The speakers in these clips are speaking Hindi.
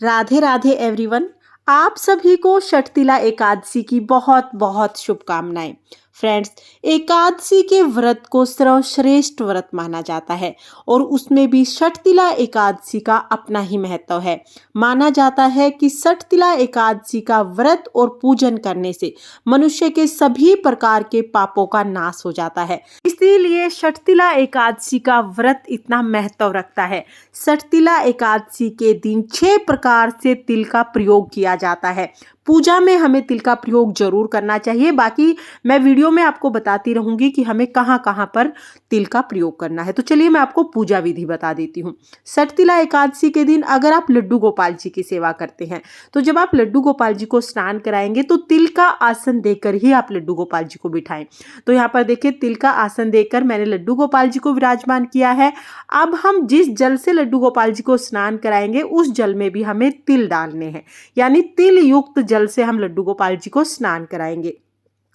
राधे राधे एवरीवन। आप सभी को षटतिला एकादशी की बहुत बहुत शुभकामनाएं। फ्रेंड्स, एकादशी के व्रत को सर्वश्रेष्ठ व्रत माना जाता है और उसमें भी षटतिला एकादशी का अपना ही महत्व है। माना जाता है कि षटतिला एकादशी का व्रत और पूजन करने से मनुष्य के सभी प्रकार के पापों का नाश हो जाता है। इसीलिए षटतिला एकादशी का व्रत इतना महत्व रखता है। षटतिला एकादशी के दिन 6 प्रकार से तिल का प्रयोग किया जाता है। पूजा में हमें तिल का प्रयोग जरूर करना चाहिए। बाकी मैं वीडियो में आपको बताती रहूंगी कि हमें कहाँ कहाँ पर तिल का प्रयोग करना है। तो चलिए मैं आपको पूजा विधि बता देती हूँ। षटतिला एकादशी के दिन अगर आप लड्डू गोपाल जी की सेवा करते हैं तो जब आप लड्डू गोपाल जी को स्नान कराएंगे तो तिल का आसन देकर ही आप लड्डू गोपाल जी को बिठाएं। तो यहाँ पर देखिए, तिल का आसन देकर मैंने लड्डू गोपाल जी को विराजमान किया है। अब हम जिस जल से लड्डू गोपाल जी को स्नान कराएंगे उस जल में भी हमें तिल डालने हैं, यानी तिल युक्त जल से हम लड्डू गोपाल जी को स्नान कराएंगे।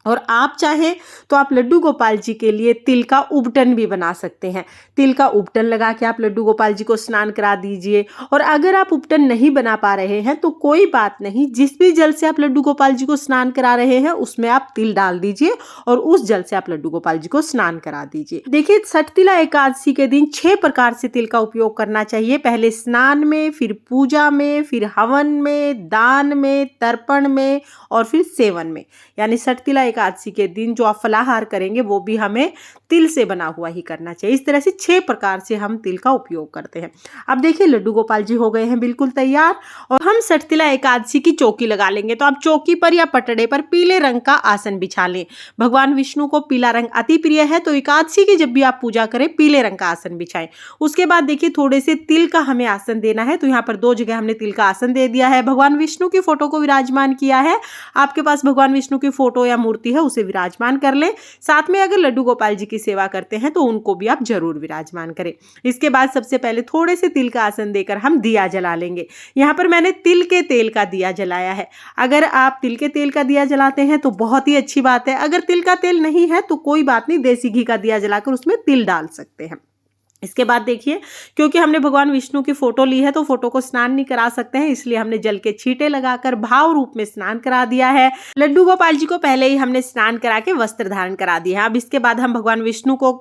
और आप चाहें तो आप लड्डू गोपाल जी के लिए तिल का उबटन भी बना सकते हैं। तिल का उबटन लगा के आप लड्डू गोपाल जी को स्नान करा दीजिए। और अगर आप उबटन नहीं बना पा रहे हैं तो कोई बात नहीं, जिस भी जल से आप लड्डू गोपाल जी को स्नान करा रहे हैं उसमें आप तिल डाल दीजिए और उस जल से आप लड्डू गोपाल जी को स्नान करा दीजिए। देखिए, षटतिला एकादशी के दिन 6 प्रकार से तिल का उपयोग करना चाहिए। पहले स्नान में, फिर पूजा में, फिर हवन में, दान में, तर्पण में और फिर सेवन में। यानी षटतिला एकादशी के दिन जो आप फलाहार करेंगे वो भी हमें तिल से बना हुआ ही करना चाहिए। इस तरह से 6 प्रकार से हम तिल का उपयोग करते हैं। अब देखिए, लड्डू गोपाल जी हो गए हैं बिल्कुल तैयार और हम षटतिला एकादशी की चौकी लगा लेंगे। तो आप चौकी पर या पटड़े पर पीले रंग का आसन बिछा लें। भगवान विष्णु को पीला रंग अति प्रिय है, तो एकादशी की जब भी आप पूजा करें पीले रंग का आसन बिछाएं। उसके बाद देखिए, थोड़े से तिल का हमें आसन देना है। तो यहाँ पर 2 जगह हमने तिल का आसन दे दिया है। भगवान विष्णु की फोटो को विराजमान किया है। आपके पास भगवान विष्णु की फोटो या मूर्ति है उसे विराजमान कर लें। साथ में अगर लड्डू गोपाल जी की सेवा करते हैं तो उनको भी आप जरूर विराजमान करें। इसके बाद सबसे पहले थोड़े से तिल का आसन देकर हम दिया जला लेंगे। यहाँ पर मैंने तिल के तेल का दिया जलाया है। अगर आप तिल के तेल का दिया जलाते हैं तो बहुत ही अच्छी बात है। अगर तिल का तेल नहीं है तो कोई बात नहीं, देसी घी का दिया जलाकर उसमें तिल डाल सकते हैं। इसके बाद देखिए, क्योंकि हमने भगवान विष्णु की फोटो ली है तो फोटो को स्नान नहीं करा सकते हैं, इसलिए हमने जल के छींटे लगाकर भाव रूप में स्नान करा दिया है। लड्डू गोपाल जी को पहले ही हमने स्नान करा के वस्त्र धारण करा दिया है। अब इसके बाद हम भगवान विष्णु को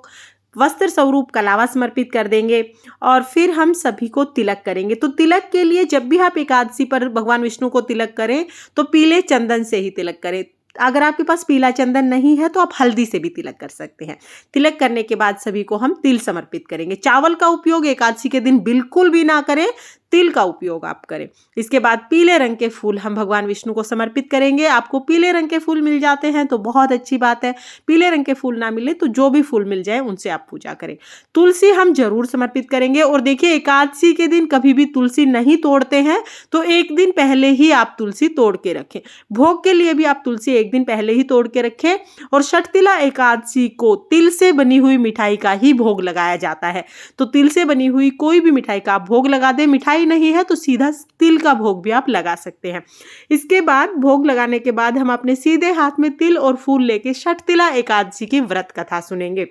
वस्त्र स्वरूप कलावा समर्पित कर देंगे और फिर हम सभी को तिलक करेंगे। तो तिलक के लिए जब भी आप एकादशी पर भगवान विष्णु को तिलक करें तो पीले चंदन से ही तिलक करें। अगर आपके पास पीला चंदन नहीं है तो आप हल्दी से भी तिलक कर सकते हैं। तिलक करने के बाद सभी को हम तिल समर्पित करेंगे। चावल का उपयोग एकादशी के दिन बिल्कुल भी ना करें, तिल का उपयोग आप करें। इसके बाद पीले रंग के फूल हम भगवान विष्णु को समर्पित करेंगे। आपको पीले रंग के फूल मिल जाते हैं तो बहुत अच्छी बात है। पीले रंग के फूल ना मिले तो जो भी फूल मिल जाए उनसे आप पूजा करें। तुलसी हम जरूर समर्पित करेंगे। और देखिए, एकादशी के दिन कभी भी तुलसी नहीं तोड़ते हैं तो एक दिन पहले ही आप तुलसी तोड़ के रखें। भोग के लिए भी आप तुलसी एक दिन पहले ही तोड़ के रखें। और षटतिला एकादशी को तिल से बनी हुई मिठाई का ही भोग लगाया जाता है। तो तिल से बनी हुई कोई भी मिठाई का आप भोग लगा दें। मिठाई नहीं है तो सीधा तिल का भोग भी आप लगा सकते हैं। इसके बाद भोग लगाने के बाद हम अपने सीधे हाथ में तिल और फूल लेके षटतिला एकादशी की व्रत कथा सुनेंगे।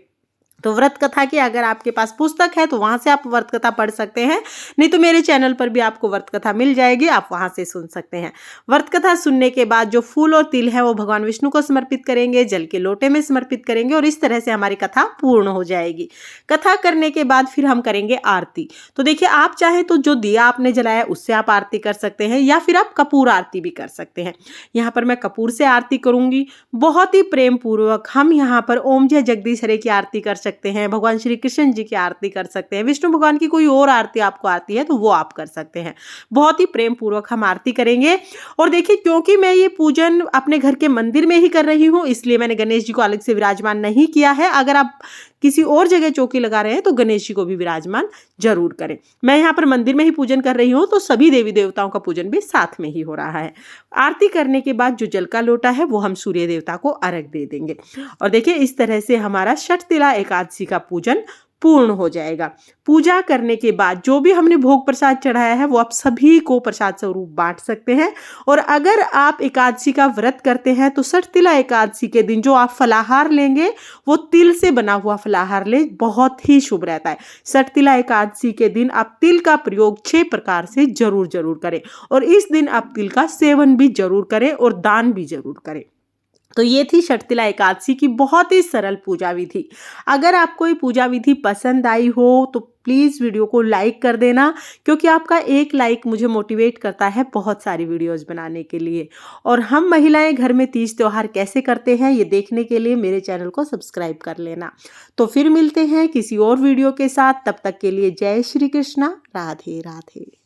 तो व्रत कथा की अगर आपके पास पुस्तक है तो वहां से आप व्रत कथा पढ़ सकते हैं, नहीं तो मेरे चैनल पर भी आपको व्रत कथा मिल जाएगी, आप वहां से सुन सकते हैं। व्रत कथा सुनने के बाद जो फूल और तिल है वो भगवान विष्णु को समर्पित करेंगे, जल के लोटे में समर्पित करेंगे और इस तरह से हमारी कथा पूर्ण हो जाएगी। कथा करने के बाद फिर हम करेंगे आरती। तो देखिए, आप चाहें तो जो दिया आपने जलाया उससे आप आरती कर सकते हैं या फिर आप कपूर आरती भी कर सकते हैं। यहाँ पर मैं कपूर से आरती करूंगी। बहुत ही प्रेम पूर्वक हम यहाँ पर ओम जय जगदीश हरे की आरती कर सकते हैं, भगवान श्री कृष्ण जी की आरती कर सकते हैं, विष्णु भगवान की कोई और आरती आपको आती है तो वो आप कर सकते हैं। बहुत ही प्रेम पूर्वक हम आरती करेंगे। और देखिए, क्योंकि मैं ये पूजन अपने घर के मंदिर में ही कर रही हूँ इसलिए मैंने गणेश जी को अलग से विराजमान नहीं किया है। अगर आप किसी और जगह चौकी लगा रहे हैं तो गणेश जी को भी विराजमान जरूर करें। मैं यहाँ पर मंदिर में ही पूजन कर रही हूँ तो सभी देवी देवताओं का पूजन भी साथ में ही हो रहा है। आरती करने के बाद जो जल का लोटा है वो हम सूर्य देवता को अर्घ दे देंगे। और देखिए, इस तरह से हमारा षटतिला एकादशी का पूजन पूर्ण हो जाएगा। पूजा करने के बाद जो भी हमने भोग प्रसाद चढ़ाया है वो आप सभी को प्रसाद स्वरूप बांट सकते हैं। और अगर आप एकादशी का व्रत करते हैं तो षटतिला एकादशी के दिन जो आप फलाहार लेंगे वो तिल से बना हुआ फलाहार ले, बहुत ही शुभ रहता है। षटतिला एकादशी के दिन आप तिल का प्रयोग 6 प्रकार से जरूर करें और इस दिन आप तिल का सेवन भी जरूर करें और दान भी जरूर करें। तो ये थी षटतिला एकादशी की बहुत ही सरल पूजा विधि। अगर आपको ये पूजा विधि पसंद आई हो तो प्लीज़ वीडियो को लाइक कर देना, क्योंकि आपका एक लाइक मुझे मोटिवेट करता है बहुत सारी वीडियोस बनाने के लिए। और हम महिलाएं घर में तीज त्योहार कैसे करते हैं ये देखने के लिए मेरे चैनल को सब्सक्राइब कर लेना। तो फिर मिलते हैं किसी और वीडियो के साथ, तब तक के लिए जय श्री कृष्णा, राधे राधे।